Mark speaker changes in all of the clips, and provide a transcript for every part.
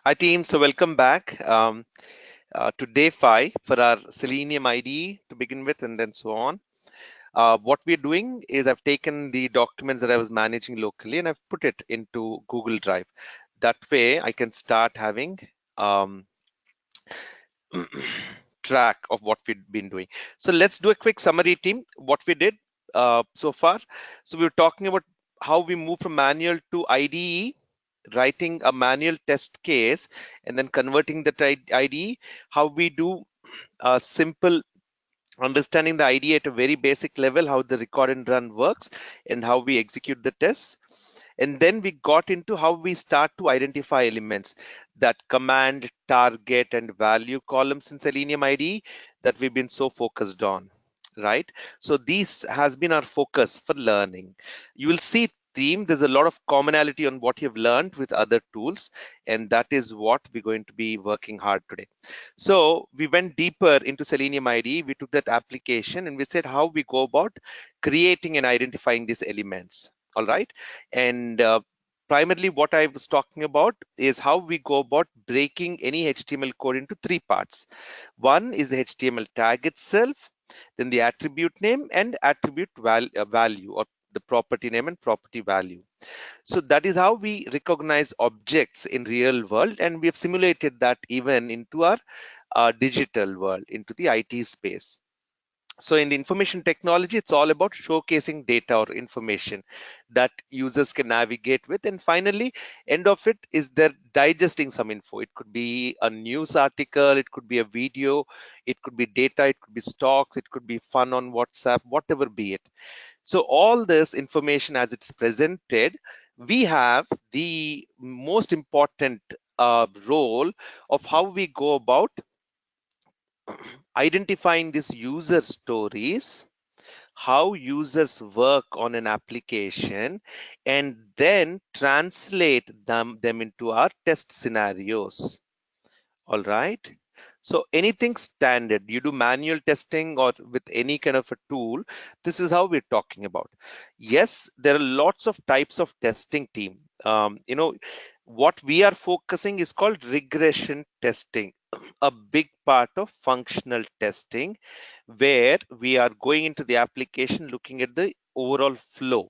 Speaker 1: Hi team, so welcome back to day 5 for our Selenium IDE to begin with and then so on. What we're doing is I've taken the documents that I was managing locally and I've put it into Google Drive. That way I can start having um, track of what we've been doing. So let's do a quick summary team, what we did so far. So we were talking about how we move from manual to IDE, writing a manual test case and then converting that IDE, how we do a simple understanding the IDE at a very basic level, how the record and run works and how we execute the tests. And then we got into how we start to identify elements, that command, target, and value columns in Selenium IDE that we've been so focused on, right? So this has been our focus for learning. You will see theme, there's a lot of commonality on what you've learned with other tools, and that is what we're going to be working hard today. So we went deeper into Selenium IDE, we took that application and we said how we go about creating and identifying these elements, all right? And primarily what I was talking about is how we go about breaking any HTML code into 3 parts. One is the HTML tag itself, then the attribute name and attribute value, or the property name and property value. So that is how we recognize objects in real world, and we have simulated that even into our digital world, into the IT space. So in the information technology, it's all about showcasing data or information that users can navigate with. And finally, end of it is they're digesting some info. It could be a news article, it could be a video, it could be data, it could be stocks, it could be fun on WhatsApp, whatever be it. So all this information as it's presented, we have the most important role of how we go about identifying these user stories, how users work on an application, and then translate them into our test scenarios. All right. So anything standard, you do manual testing or with any kind of a tool, this is how we're talking about. Yes, there are lots of types of testing team. What we are focusing is called regression testing, a big part of functional testing, where we are going into the application, looking at the overall flow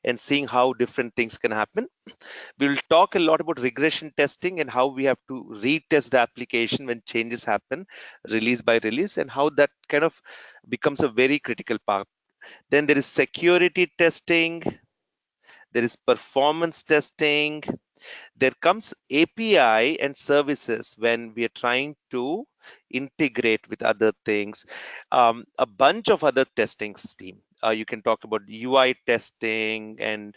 Speaker 1: and seeing how different things can happen. We will talk a lot about regression testing and how we have to retest the application when changes happen, release by release, and how that kind of becomes a very critical part. Then there is security testing, there is performance testing, there comes API and services when we are trying to integrate with other things, a bunch of other testing team. You can talk about UI testing and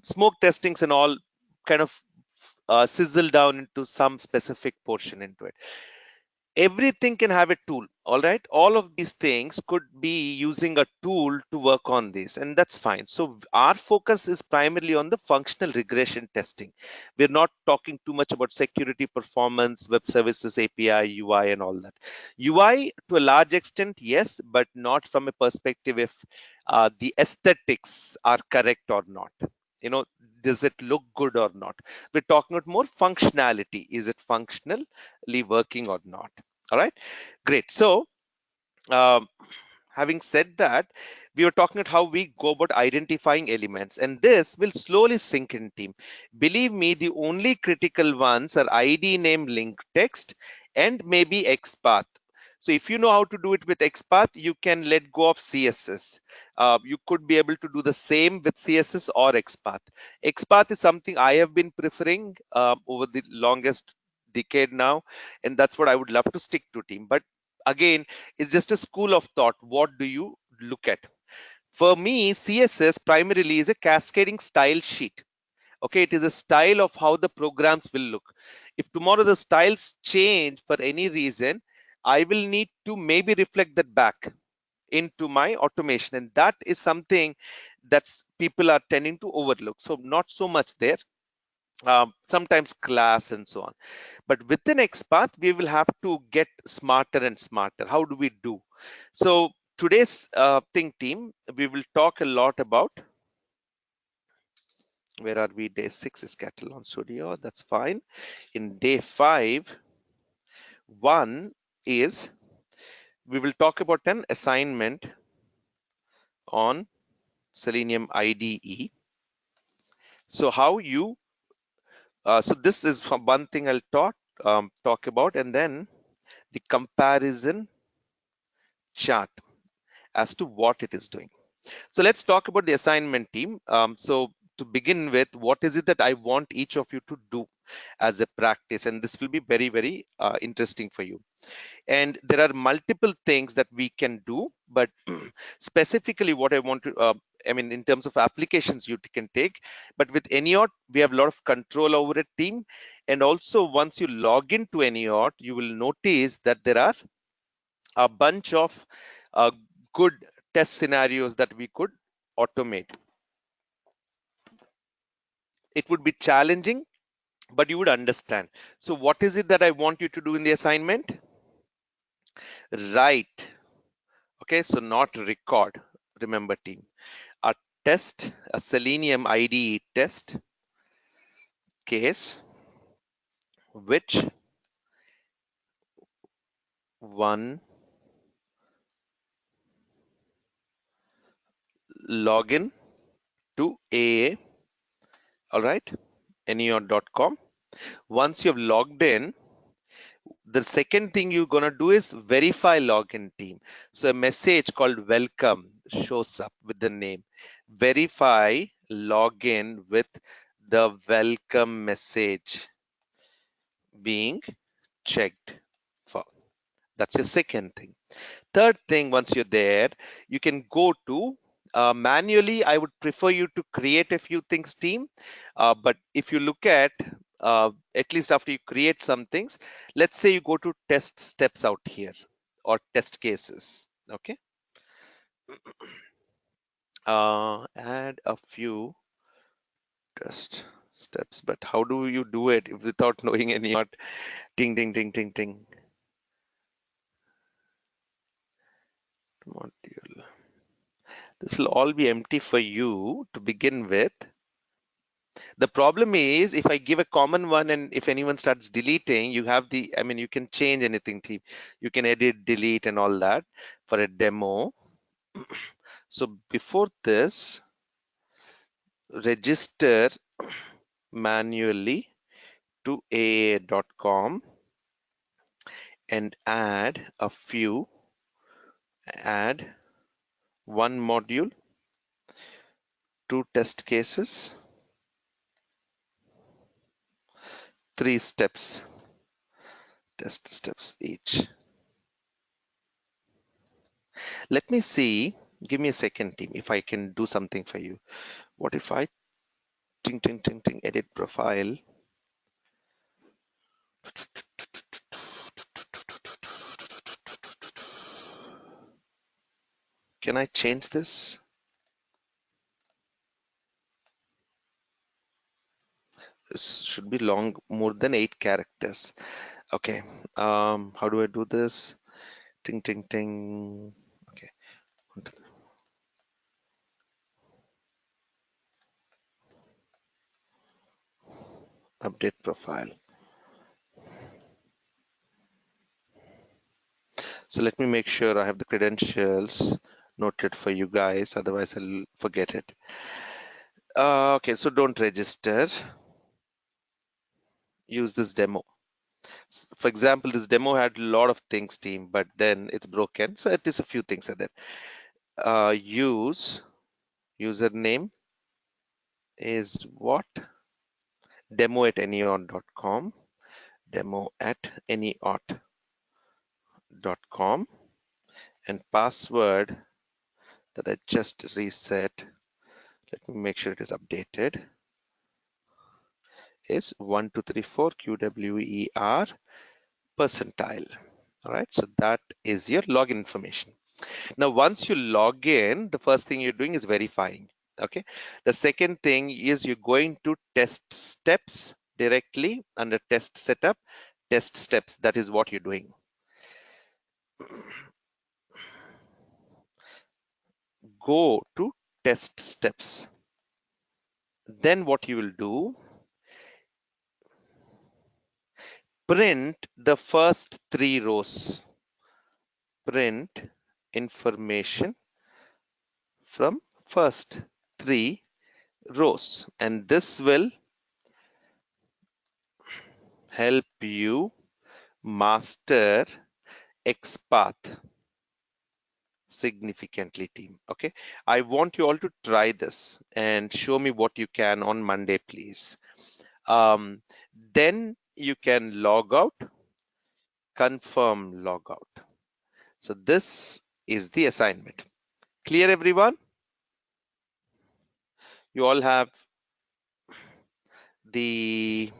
Speaker 1: smoke testings and all kind of sizzle down into some specific portion into it. Everything can have a tool, all right? All of these things could be using a tool to work on this, and that's fine. So our focus is primarily on the functional regression testing. We're not talking too much about security, performance, web services, API, UI, and all that. UI to a large extent, yes, but not from a perspective if the aesthetics are correct or not. you know does it look good or not? We're talking about more functionality. Is it functionally working or not? All right, great. So um, having said that, we were talking about how we go about identifying elements, and this will slowly sink in, team. Believe me, the only critical ones are ID name, link text, and maybe XPath. So if you know how to do it with XPath, you can let go of CSS. You could be able to do the same with CSS or XPath. XPath is something I have been preferring over the longest decade now, and that's what I would love to stick to, team. But again, it's just a school of thought. What do you look at? For me, CSS primarily is a cascading style sheet. Okay, it is a style of how the programs will look. If tomorrow the styles change for any reason, I will need to maybe reflect that back into my automation, and that is something that's people are tending to overlook. So not so much there. Sometimes class and so on. But within XPath, we will have to get smarter and smarter. How do we do? So today's thing, team, we will talk a lot about Where are we? Day 6 is Katalon Studio. That's fine. In day 5, one is we will talk about an assignment on Selenium IDE. So how you so this is one thing I'll talk about, and then the comparison chart as to what it is doing. So let's talk about the assignment team. So to begin with, what is it that I want each of you to do as a practice? And this will be very, very interesting for you. And there are multiple things that we can do, but specifically what I want to, I mean, in terms of applications you can take, but with AnyAuth, we have a lot of control over a team. And also once you log into AnyAuth, you will notice that there are a bunch of good test scenarios that we could automate. It would be challenging, but you would understand. So what is it that I want you to do in the assignment? Write. Okay, so not record. Remember, team. A test, a Selenium IDE test case, which one login to AA, all right, anyod.com. Once you've logged in, the second thing you're going to do is verify login team. So a message called welcome shows up with the name. Verify login with the welcome message being checked for. That's your second thing. Third thing, once you're there, you can go to manually. I would prefer you to create a few things, team. But if you look at least after you create some things, let's say you go to test steps out here or test cases. Okay. Add a few test steps, but how do you do it if without knowing any? Ting, ting, ting, ting, ting. Module. This will all be empty for you to begin with. The problem is if I give a common one and if anyone starts deleting, you have the, I mean, you can change anything. You can edit, delete and all that for a demo. So before this, register manually to AA.com and add one module, 2 test cases, 3 steps, test steps each. Let me see, give me a second, team, if I can do something for you. What if I ting, ting, ting, ting, edit profile? Can I change this? This should be long, more than 8 characters. Okay, how do I do this? Ting, ting, ting. Okay, update profile. So let me make sure I have the credentials noted for you guys, otherwise I'll forget it. Okay, so don't register. Use this demo. For example, this demo had a lot of things, team, but then it's broken. So at least a few things are there. Use username is what? Demo at anyauth.com. Demo at anyauth.com. And password that I just reset. Let me make sure it is updated. Is 1234 QWER percentile. All right, so that is your login information. Now, once you log in, the first thing you're doing is verifying. Okay. The second thing is you're going to test steps directly under test setup, test steps. That is what you're doing. Go to test steps. Then what you will do, print the first 3 rows. Print information from first 3 rows, and this will help you master XPath significantly, team. Okay, I want you all to try this and show me what you can on Monday, please. Then you can log out, confirm logout. So this is the assignment. Clear, everyone? You all have the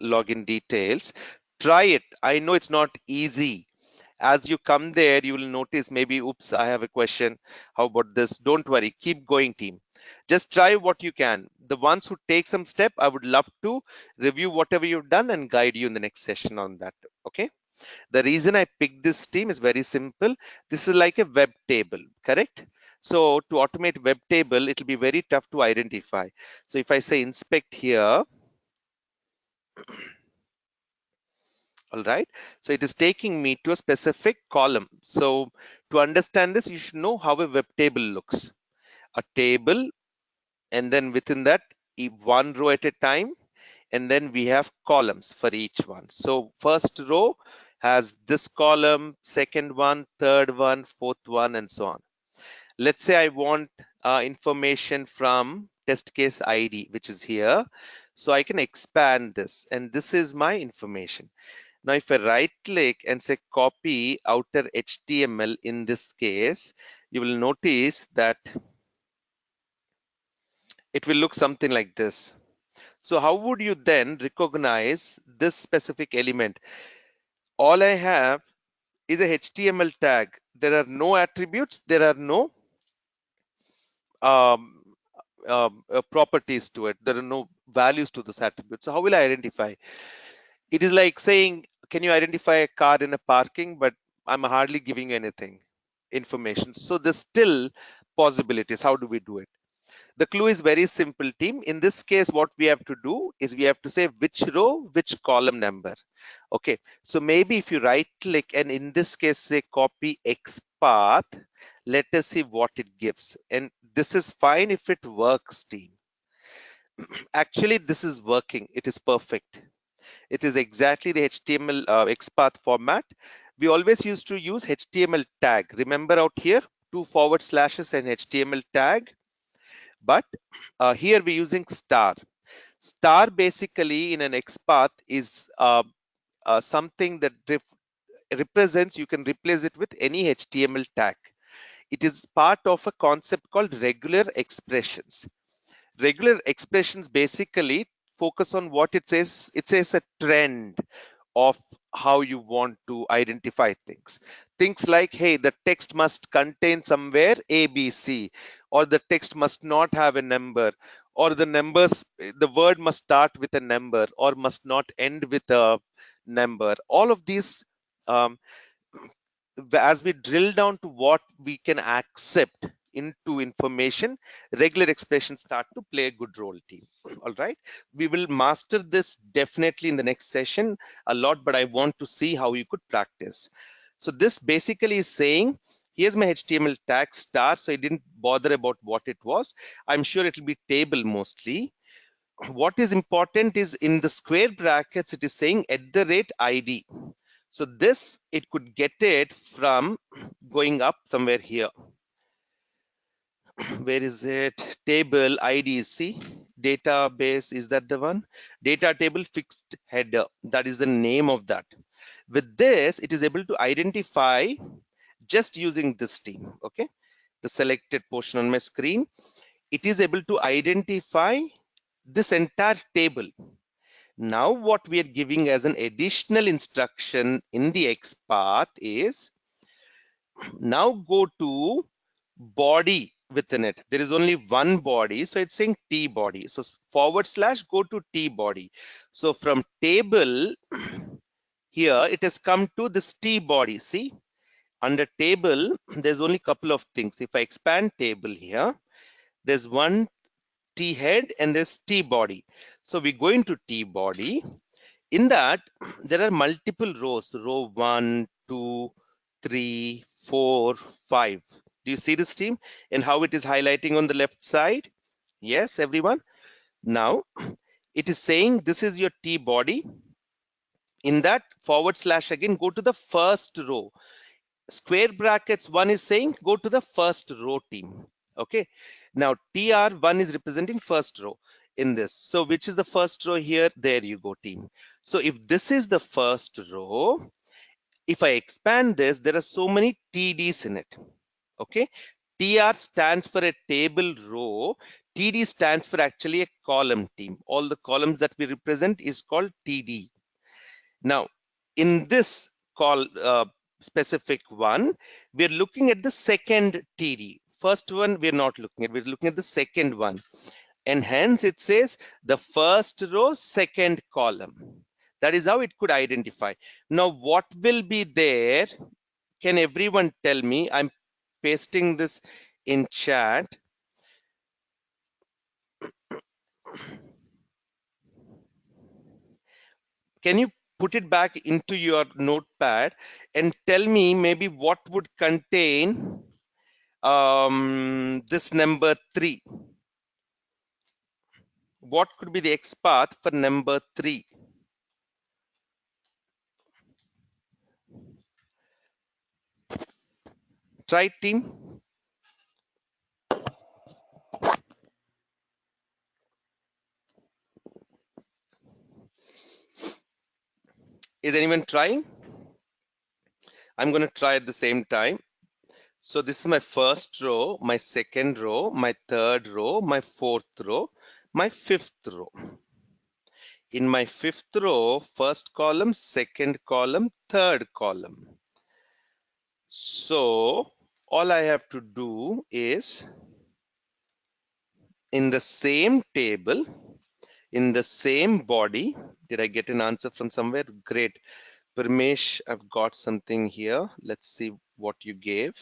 Speaker 1: login details. Try it. I know it's not easy. As you come there, you will notice maybe, oops, I have a question. How about this? Don't worry. Keep going, team. Just try what you can. The ones who take some step, I would love to review whatever you've done and guide you in the next session on that. Okay. The reason I picked this team is very simple. This is like a web table, correct? So to automate web table, it will be very tough to identify. So if I say inspect here, all right, so it is taking me to a specific column. So to understand this, you should know how a web table looks. A table, and then within that, one row at a time, and then we have columns for each one. So first row has this column, second one, third one, fourth one, and so on. Let's say I want information from test case ID, which is here. So I can expand this, and this is my information. Now, if I right click and say copy outer HTML in this case, you will notice that it will look something like this. So how would you then recognize this specific element? All I have is a HTML tag. There are no attributes. There are no um, properties to it. There are no values to this attribute. So how will I identify? It is like saying, can you identify a car in a parking? But I'm hardly giving you anything information. So there's still possibilities. How do we do it? The clue is very simple, team. In this case, what we have to do is we have to say which row, which column number. Okay, so maybe if you right click and in this case say copy XPath, let us see what it gives. And this is fine if it works, team. Actually, this is working. It is perfect. It is exactly the HTML XPath format. We always used to use HTML tag. Remember out here, 2// and HTML tag. But here we're using star. Star basically in an XPath is something that represents, you can replace it with any HTML tag. It is part of a concept called regular expressions. Regular expressions basically focus on what it says. It says a trend of how you want to identify things. Things like, hey, the text must contain somewhere ABC, or the text must not have a number, or the word must start with a number or must not end with a number. All of these, um, as we drill down to what we can accept into information, regular expressions start to play a good role, team. All right, we will master this definitely in the next session a lot, but I want to see how you could practice. So this basically is saying, here's my HTML tag star. So I didn't bother about what it was. I'm sure it will be table mostly. What is important is in the square brackets, it is saying @ID. So this, it could get it from going up somewhere here. Where is it? Table ID, see? Database, is that the one? Data table fixed header, that is the name of that. With this, it is able to identify just using this team, okay? The selected portion on my screen, it is able to identify this entire table. Now what we are giving as an additional instruction in the XPath is, now go to body within it. There is only one body, so it's saying T body. So / go to T body. So from table here, it has come to this T body. See, under table, there's only a couple of things. If I expand table here, there's 1, T head and there's T body. So we go into T body. In that, there are multiple rows, row 1, 2, 3, 4, 5. Do you see this team and how it is highlighting on the left side? Yes, everyone. Now, it is saying this is your T body. In that / again, go to the first row. Square brackets 1 is saying go to the first row team. Okay. Now, TR1 is representing first row in this. So which is the first row here? There you go, team. So if this is the first row, if I expand this, there are so many TDs in it. Okay. TR stands for a table row. TD stands for actually a column team. All the columns that we represent is called TD. Now, in this specific one, we're looking at the second TD. First one, we're not looking at, we're looking at the second one. And hence it says the first row, second column. That is how it could identify. Now, what will be there? Can everyone tell me? I'm pasting this in chat. Can you put it back into your notepad and tell me maybe what would contain this number 3? What could be the XPath for number 3? Try, team. Is anyone trying? I'm going to try at the same time. So this is my first row, my second row, my third row, my fourth row, my fifth row. In my fifth row, first column, second column, third column. So all I have to do is in the same table, in the same body. Did I get an answer from somewhere? Great. Parmesh, I've got something here. Let's see what you gave.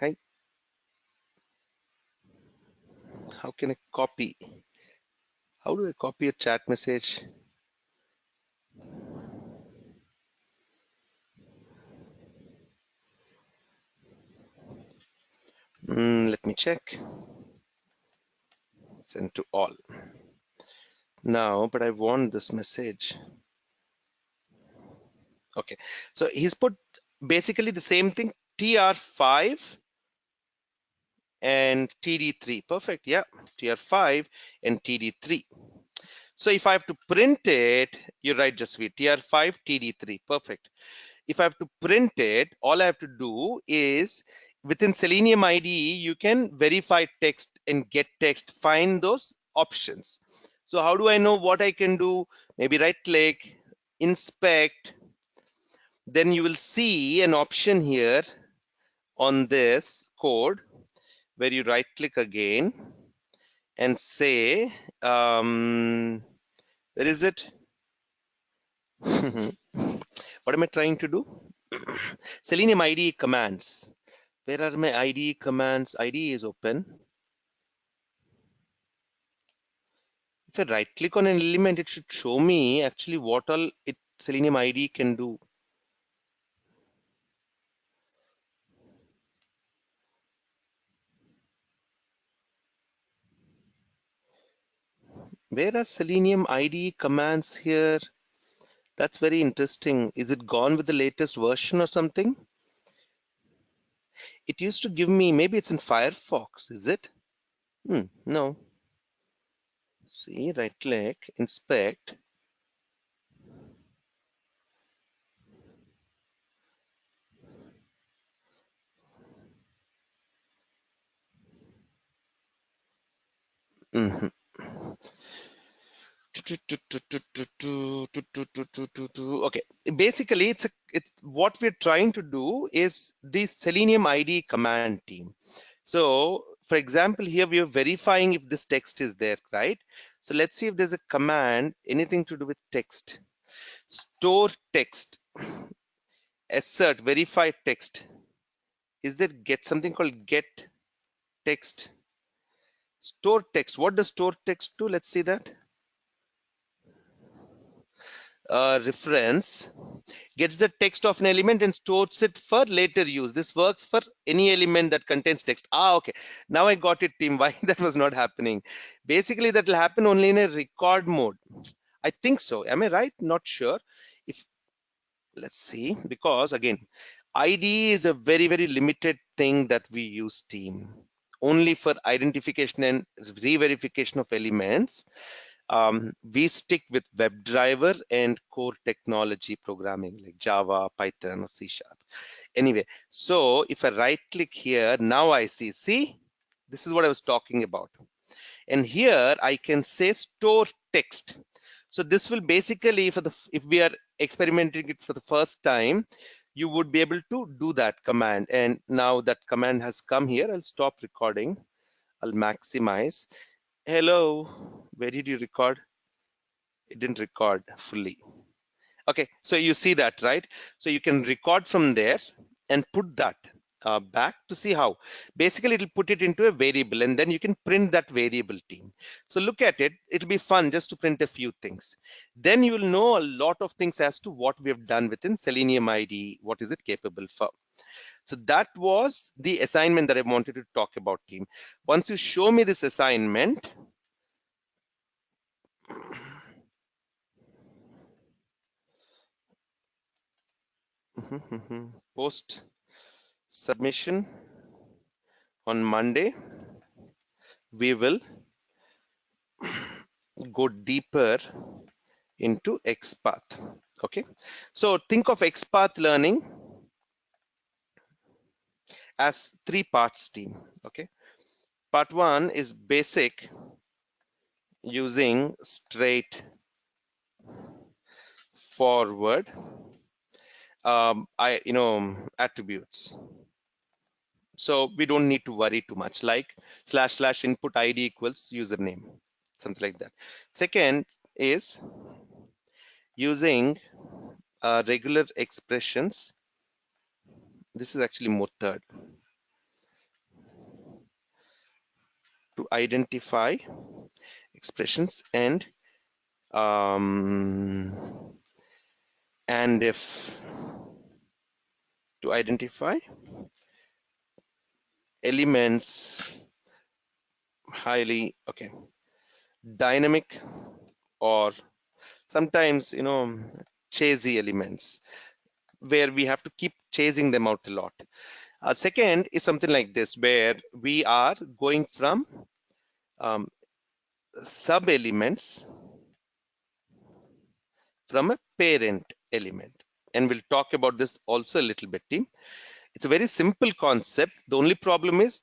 Speaker 1: Hi. How can I copy? How do I copy a chat message? Let me check. Send to all. Now, but I want this message. Okay, so he's put basically the same thing, TR5 and TD3. Perfect, yeah, TR5 and TD3. So if I have to print it, you're right, Jasveer, TR5, TD3, perfect. If I have to print it, all I have to do is within Selenium IDE, you can verify text and get text, find those options. So how do I know what I can do? Maybe right click, inspect, then you will see an option here on this code where you right click again and say, where is it? What am I trying to do? Selenium IDE commands. Where are my IDE commands? IDE is open. If I right click on an element, it should show me actually what all Selenium IDE can do. Where are Selenium IDE commands here? That's very interesting. Is it gone with the latest version or something? It used to give me, maybe it's in Firefox, is it? No. See, right click, inspect. Okay, basically it's what we're trying to do is the Selenium IDE command team. So for example, here we are verifying if this text is there, right? So let's see if there's a command, anything to do with text. Store text, assert, verify text. Is there something called get? text. Store text. What does store text do? Let's see that. Reference gets the text of an element and stores it for later use. This works for any element that contains text. Okay. Now I got it, team. Why that was not happening? Basically, that will happen only in a record mode. I think so. Am I right? Not sure. If let's see, because again, IDE is a very limited thing that we use, team. Only for identification and re-verification of elements. We stick with WebDriver and core technology programming like Java, Python, or C#. Anyway, so if I right click here, now I see, this is what I was talking about. And here I can say store text. So this will basically, if we are experimenting it for the first time, you would be able to do that command. And now that command has come here, I'll stop recording. I'll maximize. Hello, where did you record? It didn't record fully. Okay, so you see that, right? So you can record from there and put that back to see how. Basically, it'll put it into a variable and then you can print that variable, team. So look at it. It'll be fun just to print a few things. Then you will know a lot of things as to what we have done within Selenium IDE. What is it capable for? So that was the assignment that I wanted to talk about, team. Once you show me this assignment, post submission on Monday, we will go deeper into xPath. Okay, so think of xPath learning as 3 parts, team. Okay, part 1 is basic using straight forward attributes. So we don't need to worry too much, like / input ID equals username, something like that. Second is using regular expressions. This is actually more third, to identify expressions and if to identify elements highly dynamic or sometimes chasey elements where we have to keep chasing them out a lot. Second is something like this where we are going from sub elements from a parent element, and we'll talk about this also a little bit, team. It's a very simple concept. The only problem is,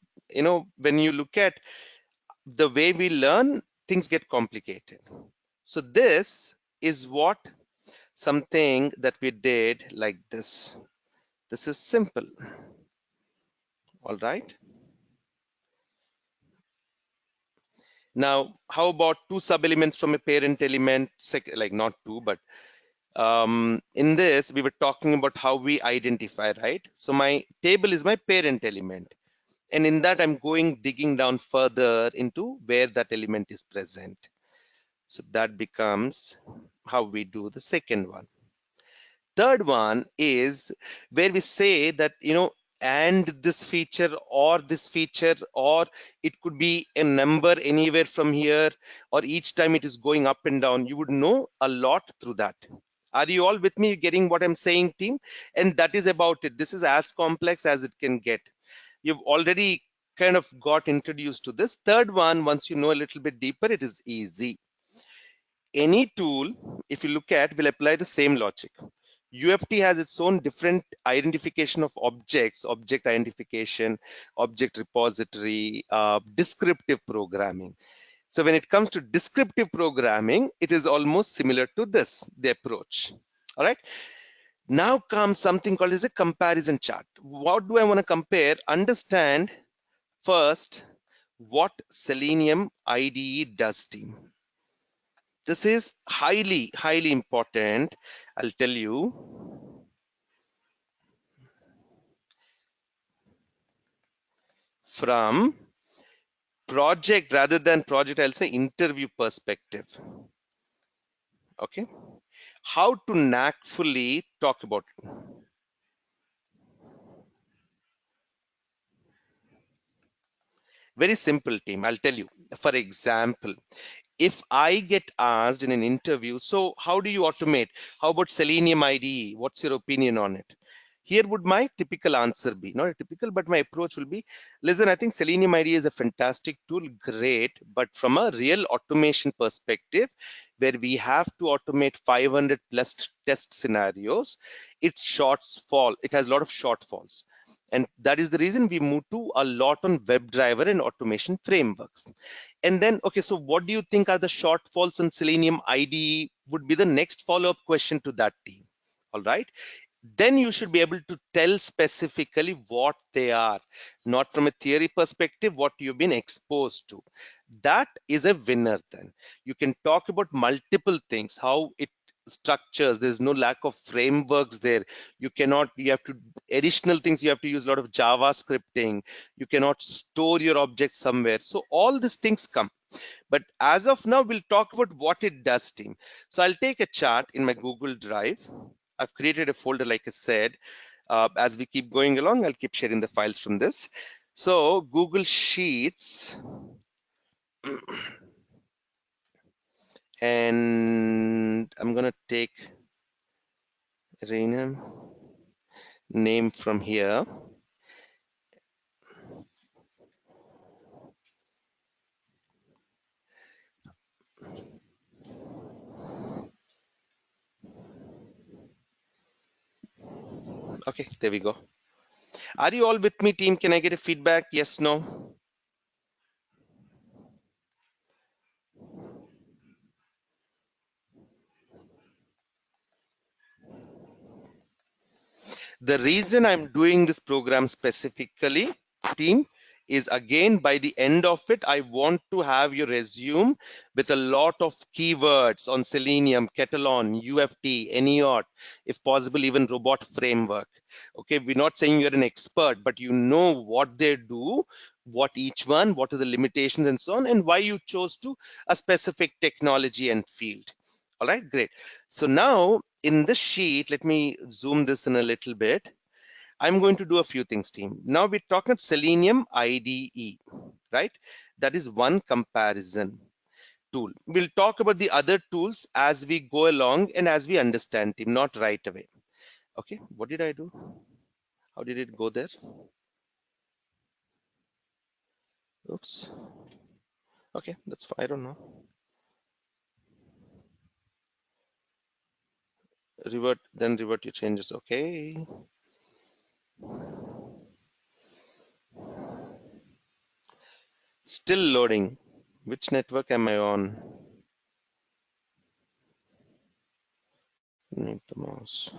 Speaker 1: when you look at the way we learn, things get complicated. So this is what something that we did like this. This is simple. All right. Now, how about two sub-elements from a parent element? Like not two, but in this, we were talking about how we identify, right? So my table is my parent element. And in that, I'm digging down further into where that element is present. So that becomes how we do the second one. Third one is where we say that, and this feature or this feature, or it could be a number anywhere from here, or each time it is going up and down. You would know a lot through that. Are you all with me, getting what I'm saying, team? And that is about it. This is as complex as it can get. You've already kind of got introduced to this. Third one, once you know a little bit deeper, it is easy. Any tool, if you look at, will apply the same logic. UFT has its own different identification of objects, object identification, object repository, descriptive programming. So when it comes to descriptive programming, it is almost similar to this, the approach. All right. Now comes something called as a comparison chart. What do I want to compare? Understand first what Selenium IDE does, team. This is highly important. I'll tell you. From project rather than project, I'll say interview perspective. Okay, how to knackfully talk about it. Very simple, team. I'll tell you. For example, if I get asked in an interview, so how do you automate? How about Selenium IDE? What's your opinion on it? Here would my typical answer be, not a typical, but my approach will be, listen, I think Selenium IDE is a fantastic tool, great, but from a real automation perspective, where we have to automate 500 plus test scenarios, it has a lot of shortfalls. And that is the reason we move to a lot on WebDriver and automation frameworks. And then, okay, so what do you think are the shortfalls on Selenium IDE would be the next follow-up question to that team. All right. Then you should be able to tell specifically what they are, not from a theory perspective, what you've been exposed to. That is a winner then. You can talk about multiple things, how it structures. There's no lack of frameworks there. You have to, additional things, you have to use a lot of Java scripting. You cannot store your objects somewhere. So all these things come. But as of now, we'll talk about what it does, team. So I'll take a chart in my Google Drive. I've created a folder, like I said. As we keep going along, I'll keep sharing the files from this. So Google Sheets, and I'm gonna take rename name from here. Okay, there we go. Are you all with me, team? Can I get a feedback? Yes, no? The reason I'm doing this program specifically, team, is again by the end of it, I want to have your resume with a lot of keywords on Selenium, Katalon, UFT, NEOT, if possible, even robot framework. Okay, we're not saying you're an expert, but you know what they do, what each one, what are the limitations and so on, and why you chose to a specific technology and field. All right, great. So now in this sheet, let me zoom this in a little bit. I'm going to do a few things, team. Now we're talking Selenium IDE, right? That is one comparison tool. We'll talk about the other tools as we go along and as we understand, team, not right away. Okay, what did I do? How did it go there? Oops. Okay, that's fine. I don't know. Revert your changes. Okay. Still loading. Which network am I on? Need the mouse.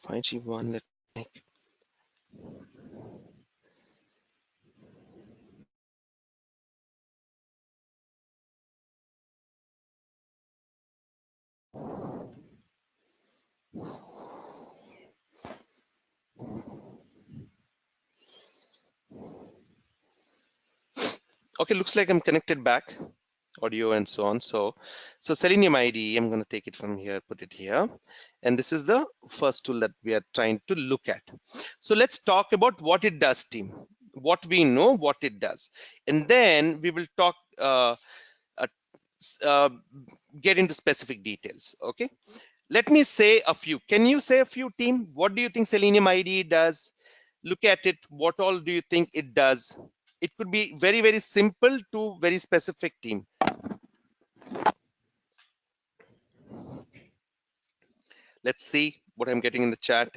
Speaker 1: 5G1. Let me make. Okay, looks like I'm connected back, audio and so on. So Selenium IDE, I'm going to take it from here, put it here. And this is the first tool that we are trying to look at. So let's talk about what it does, team. What we know, what it does. And then we will talk, uh, uh, get into specific details. Okay. Let me say a few. Can you say a few, team? What do you think Selenium IDE does? Look at it. What all do you think it does? It could be very, very simple to very specific, team. Let's see what I'm getting in the chat.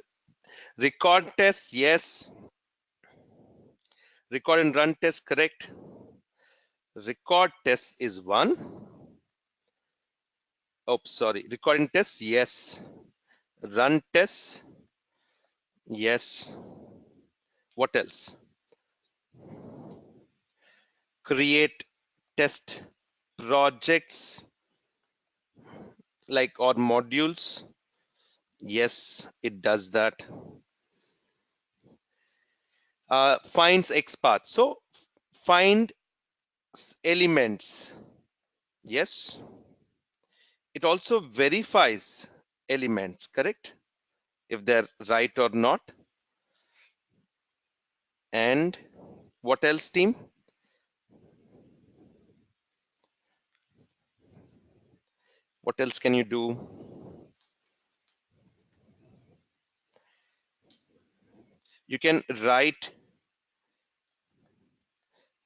Speaker 1: Record test, yes. Record and run test, correct. Record test is one. Oh, sorry. Recording test, yes. Run test, yes. What else? Create test projects like or modules. Yes, it does that. Finds XPath. So find elements. Yes. It also verifies elements, correct? If they're right or not. And what else, team? What else can you do? You can write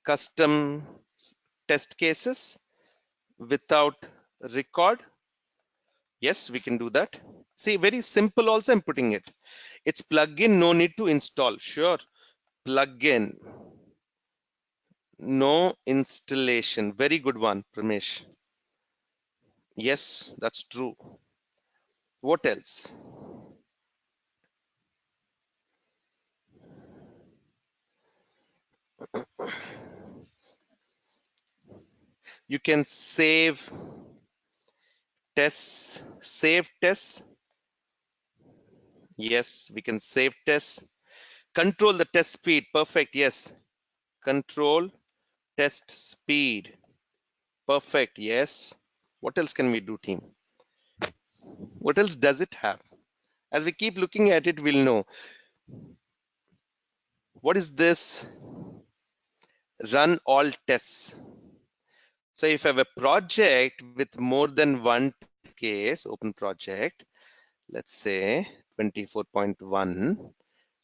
Speaker 1: custom test cases without record. Yes, we can do that. See, very simple also I'm putting it. It's plugin, no need to install. Sure, plugin, no installation. Very good one, Pramesh. Yes, that's true. What else? You can save tests, save tests. Yes, we can save tests. Control the test speed. Perfect. Yes. Control test speed. Perfect. Yes. What else can we do, team? What else does it have? As we keep looking at it, we'll know. What is this? Run all tests. So if I have a project with more than one case, open project, let's say 24.1.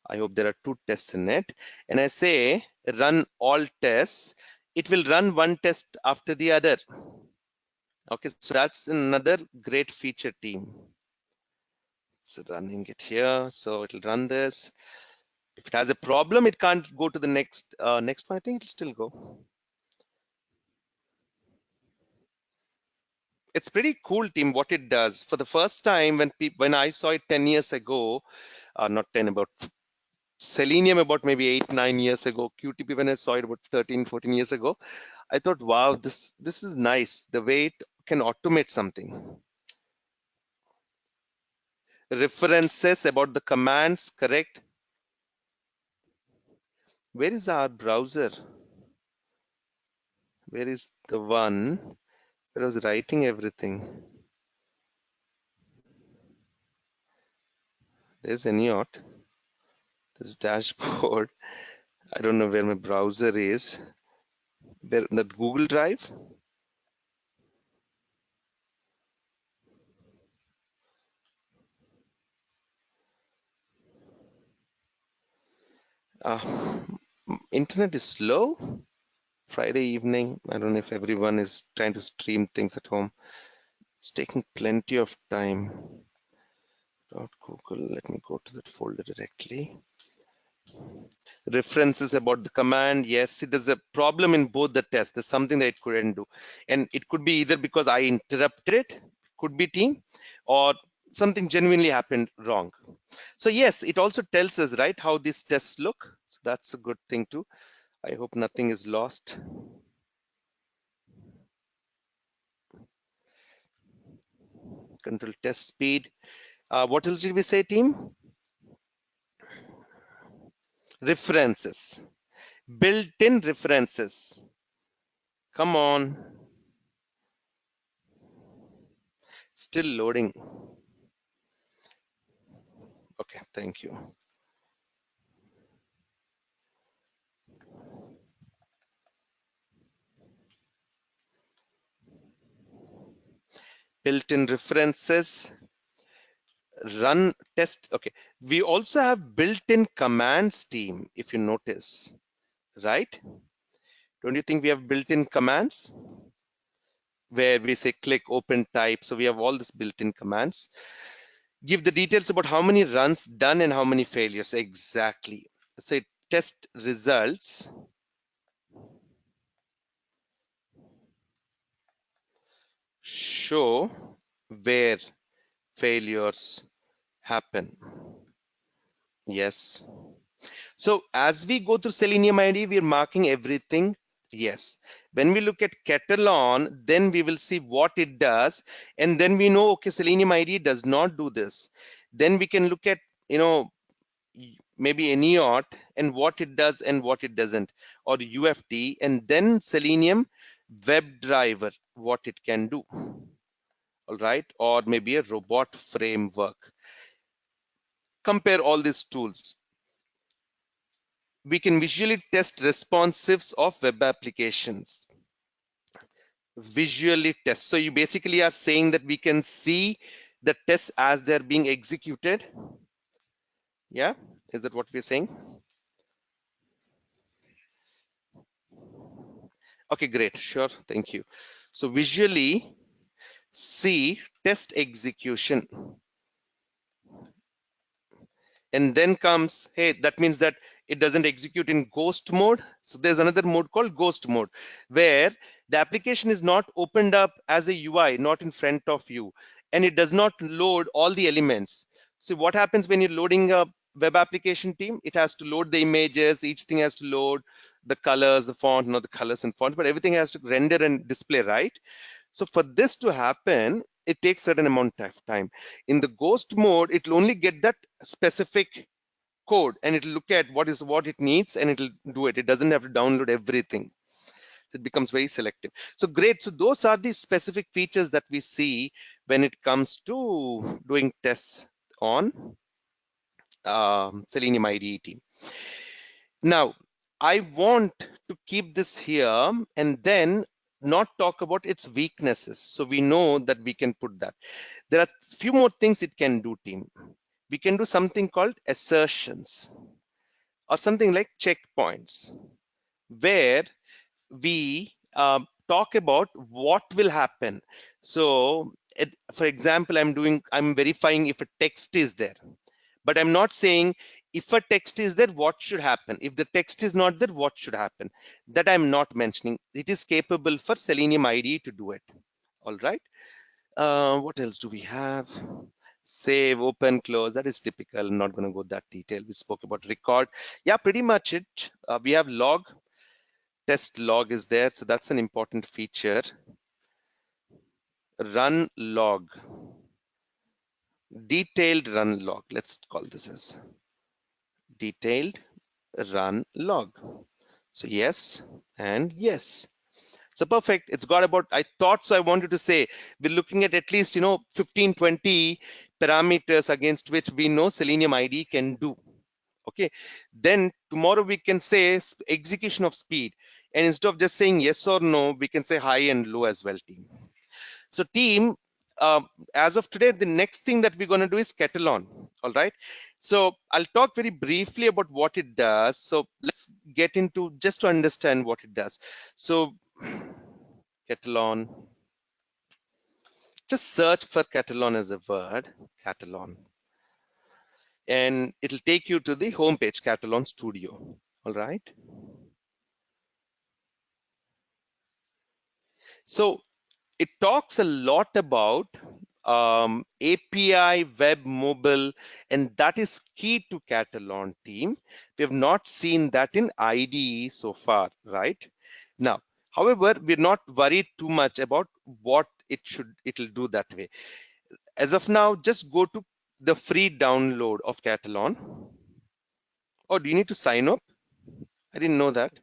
Speaker 1: I hope there are two tests in it. And I say run all tests. It will run one test after the other. Okay, so that's another great feature, team. It's running it here, so it'll run this. If it has a problem, it can't go to the next next one. I think it'll still go. It's pretty cool, team, what it does. For the first time, when I saw it 10 years ago, not 10, about Selenium about maybe 8-9 years ago, QTP when I saw it about 13-14 years ago, I thought, wow, this is nice, the way it can automate something. References about the commands, correct? Where is our browser? Where is the one that was writing everything? There's Eniot. This dashboard. I don't know where my browser is. Where that Google Drive? Internet is slow. Friday evening. I don't know if everyone is trying to stream things at home. It's taking plenty of time. Google, let me go to that folder directly. References about the command. Yes, there's a problem in both the tests. There's something that it couldn't do. And it could be either because I interrupted it, could be team, or something genuinely happened wrong. So yes, it also tells us, right, how these tests look. So that's a good thing too. I hope nothing is lost. Control test speed. What else did we say, team? References. Built-in references. Come on. Still loading. Okay, thank you. Built-in references. Run test. Okay, we also have built-in commands, team, if you notice, right? Don't you think we have built-in commands where we say click, open, type? So we have all this built-in commands. Give the details about how many runs done and how many failures exactly. Say test results. Show where failures happen. Yes. So as we go through Selenium IDE, we're marking everything. Yes. When we look at Katalon, then we will see what it does. And then we know, okay, Selenium IDE does not do this. Then we can look at, maybe NEOT and what it does and what it doesn't, or UFT, and then Selenium WebDriver, what it can do. All right, or maybe a robot framework. Compare all these tools. We can visually test responsives of web applications. Visually test. So you basically are saying that we can see the tests as they're being executed. Yeah, is that what we're saying? Okay, great. Sure. Thank you. So visually see test execution. And then comes, hey, that means that it doesn't execute in ghost mode. So there's another mode called ghost mode, where the application is not opened up as a UI, not in front of you, and it does not load all the elements. So what happens when you're loading a web application team? It has to load the images, each thing has to load the colors, the font, not the colors and font, but everything has to render and display, right? So for this to happen, it takes certain amount of time. In the ghost mode, it will only get that specific code and it'll look at what it needs and it'll do it. It doesn't have to download everything. So it becomes very selective. So great. So those are the specific features that we see when it comes to doing tests on Selenium IDE team. Now, I want to keep this here and then not talk about its weaknesses. So we know that we can put that. There are a few more things it can do, team. We can do something called assertions or something like checkpoints, where we talk about what will happen. So, for example, I'm verifying if a text is there, but I'm not saying if a text is there, what should happen? If the text is not there, what should happen? That I'm not mentioning. It is capable for Selenium IDE to do it. All right. What else do we have? Save, open, close. That is typical. I'm not going to go that detail. We spoke about record. Yeah, pretty much it. We have log. Test log is there. So that's an important feature. Run log. Detailed run log. Let's call this as detailed run log. So yes and yes. So perfect. It's got about, I thought so. I wanted to say we're looking at least, 15, 20 parameters against which we know Selenium IDE can do. Okay. Then tomorrow we can say execution of speed. And instead of just saying yes or no, we can say high and low as well, team. So team, as of today, the next thing that we're going to do is Katalon. All right. So I'll talk very briefly about what it does. So let's get into just to understand what it does. So Katalon, just search for Katalon as a word, Katalon, and it'll take you to the homepage, Katalon Studio. All right. So it talks a lot about API, web, mobile, and that is key to Katalon team. We have not seen that in IDE so far, right? Now, however, we're not worried too much about what it'll do that way. As of now, just go to the free download of Katalon. Oh, do you need to sign up? I didn't know that.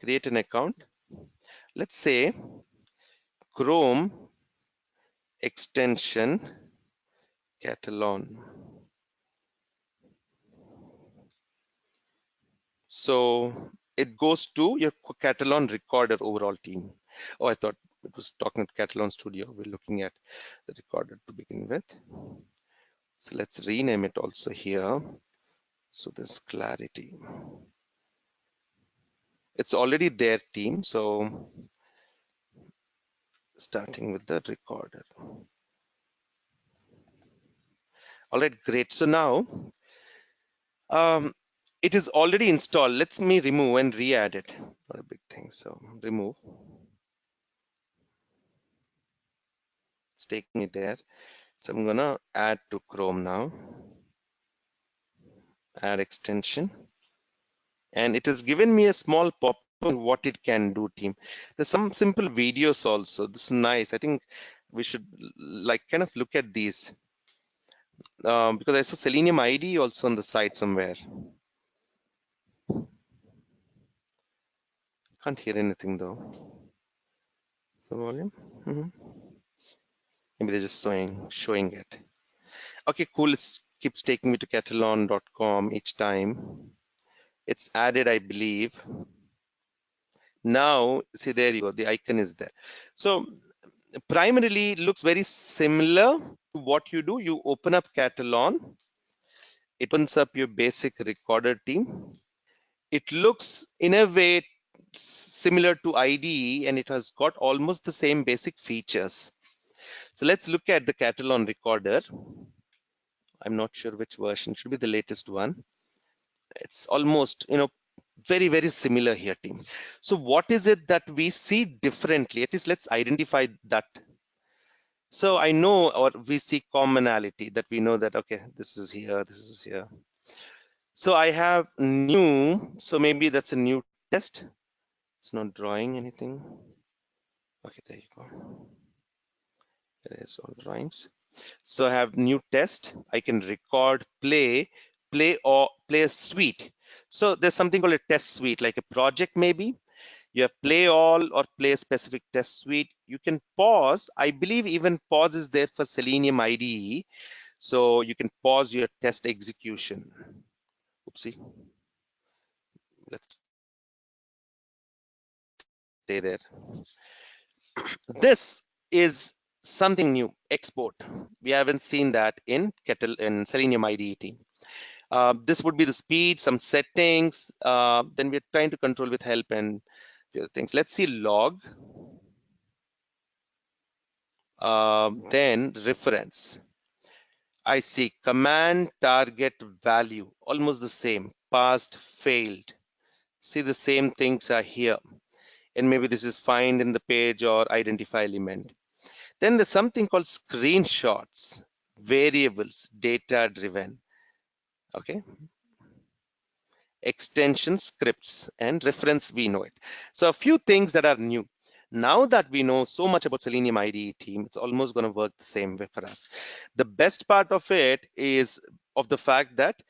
Speaker 1: Create an account. Let's say Chrome extension Katalon. So it goes to your Katalon Recorder overall team. Oh, I thought it was talking to Katalon Studio. We're looking at the recorder to begin with. So let's rename it also here. So there's clarity. It's already there, team. So starting with the recorder. All right, great. So now it is already installed. Let me remove and re-add it. Not a big thing. So remove. It's taking me there. So I'm gonna add to Chrome now. Add extension. And it has given me a small pop on what it can do, team. There's some simple videos also. This is nice. I think we should like kind of look at these. Because I saw Selenium IDE also on the site somewhere. Can't hear anything though. The volume? Mhm. Maybe they're just showing it. Okay, cool. It keeps taking me to Katalon.com each time. It's added, I believe. Now, see, there you go. The icon is there. So primarily, it looks very similar to what you do. You open up Katalon. It opens up your basic recorder team. It looks in a way similar to IDE, and it has got almost the same basic features. So let's look at the Katalon Recorder. I'm not sure which version, should be the latest one. It's almost, very, very similar here, team. So what is it that we see differently? At least let's identify that. So I know, or we see commonality, that we know that, okay, this is here, this is here. So I have new, so maybe that's a new test. It's not drawing anything. Okay, there you go. There is all drawings. So I have new test. I can record, play or play a suite. So there's something called a test suite, like a project maybe. You have play all or play a specific test suite. You can pause. I believe even pause is there for Selenium IDE. So you can pause your test execution. Oopsie. Let's stay there. This is something new, export. We haven't seen that in Selenium IDE team. This would be the speed, some settings. Then we're trying to control with help and few other things. Let's see log. Then reference. I see command target value, almost the same. Passed, failed. See, the same things are here. And maybe this is find in the page or identify element. Then there's something called screenshots, variables, data driven. Okay. Extension scripts and reference, we know it. So a few things that are new. Now that we know so much about Selenium IDE team, it's almost going to work the same way for us. The best part of it is of the fact that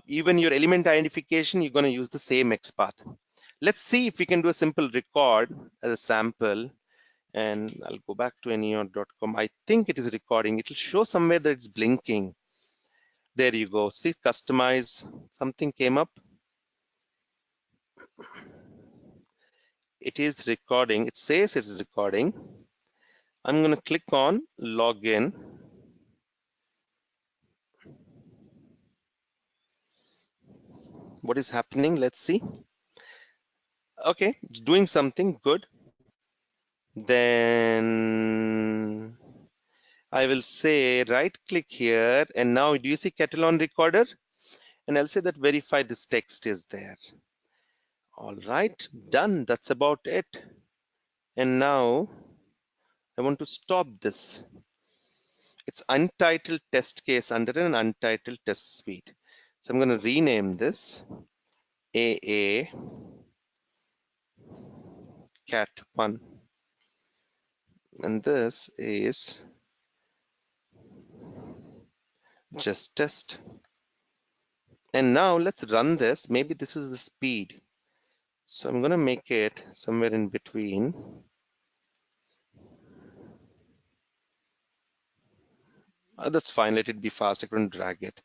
Speaker 1: even your element identification, you're going to use the same xPath. Let's see if we can do a simple record as a sample. And I'll go back to neo.com. I think it is recording. It will show somewhere that it's blinking. There you go. See, customize. Something came up. It is recording. It says it is recording. I'm going to click on login. What is happening? Let's see. Okay, it's doing something good. Then I will say right click here. And now do you see Katalon Recorder? And I'll say that verify this text is there. All right, done. That's about it. And now I want to stop this. It's untitled test case under an untitled test suite. So I'm going to rename this AA cat 1. And this is just test. And now let's run this. Maybe this is the speed. So I'm going to make it somewhere in between. That's fine. Let it be fast. I couldn't drag it.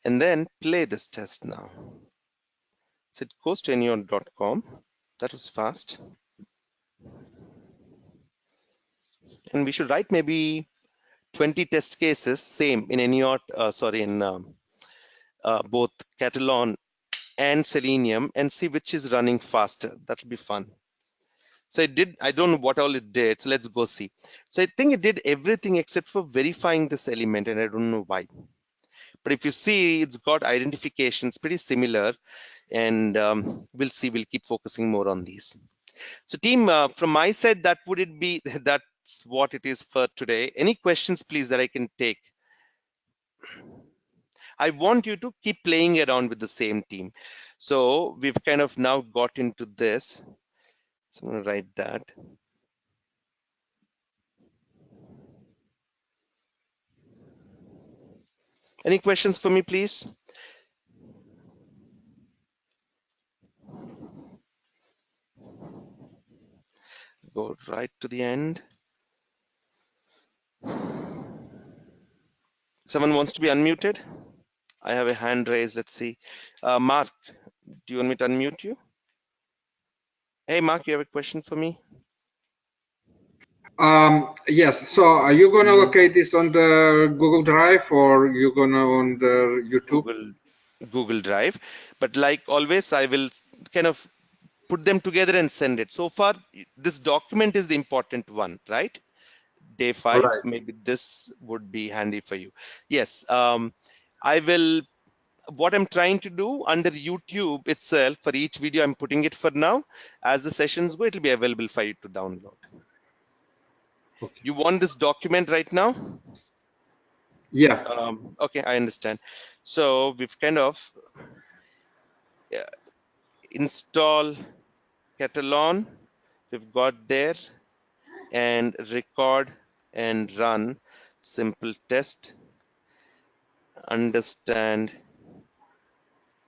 Speaker 1: And then play this test now. So it goes to neo.com. That was fast. And we should write maybe 20 test cases, same in both Katalon and Selenium, and see which is running faster. That would be fun. So it did, I don't know what all it did. So let's go see. So I think it did everything except for verifying this element, and I don't know why. But if you see, it's got identifications pretty similar, and we'll see, we'll keep focusing more on these. So team, from my side, that would it be, that's what it is for today. Any questions, please, that I can take? I want you to keep playing around with the same team. So we've kind of now got into this. So I'm going to write that. Any questions for me, please? Go right to the end. Someone wants to be unmuted? I have a hand raised. Let's see. Mark, do you want me to unmute you? Hey, Mark, you have a question for me?
Speaker 2: Yes. So are you gonna
Speaker 1: Mhm.
Speaker 2: locate this on the Google Drive or you gonna on the YouTube?
Speaker 1: Google Drive. But like always, I will kind of put them together and send it. So far, this document is the important one, right? Day 5,
Speaker 2: Right.
Speaker 1: maybe this would be handy for you. Yes, I will. What I'm trying to do under YouTube itself, for each video, I'm putting it for now. As the sessions go, it'll be available for you to download.
Speaker 2: Okay.
Speaker 1: You want this document right now?
Speaker 2: Yeah.
Speaker 1: Okay, I understand. So we've kind of uh, install Katalon. We've got there and record and run simple test, understand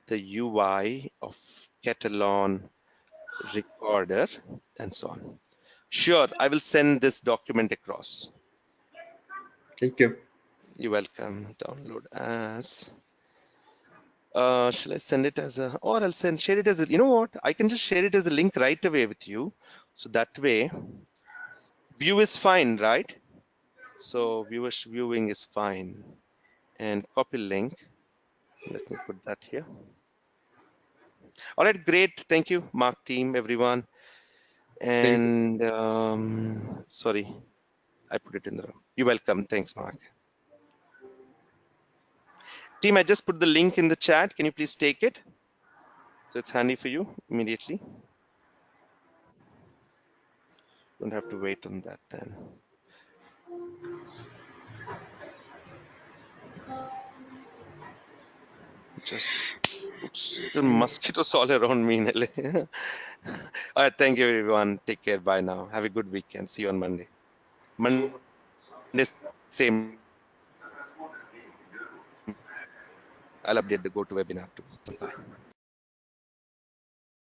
Speaker 1: the UI of Katalon Recorder, and so on. Sure, I will send this document across.
Speaker 2: Thank you.
Speaker 1: You're welcome. Download as. Shall I send it as a, or I'll share it as a, you know what? I can just share it as a link right away with you. So that way, view is fine, right? So viewing is fine. And copy link. Let me put that here. All right, great. Thank you, Mark team, everyone.
Speaker 2: Thank you.
Speaker 1: And sorry, I put it in the room. You're welcome. Thanks, Mark. Team, I just put the link in the chat. Can you please take it? So it's handy for you immediately. Don't have to wait on that then. Just, oops, the mosquitoes all around me. All right, thank you, everyone. Take care. Bye now. Have a good weekend. See you on Monday. Monday, same time. I'll update the GoToWebinar too. Bye.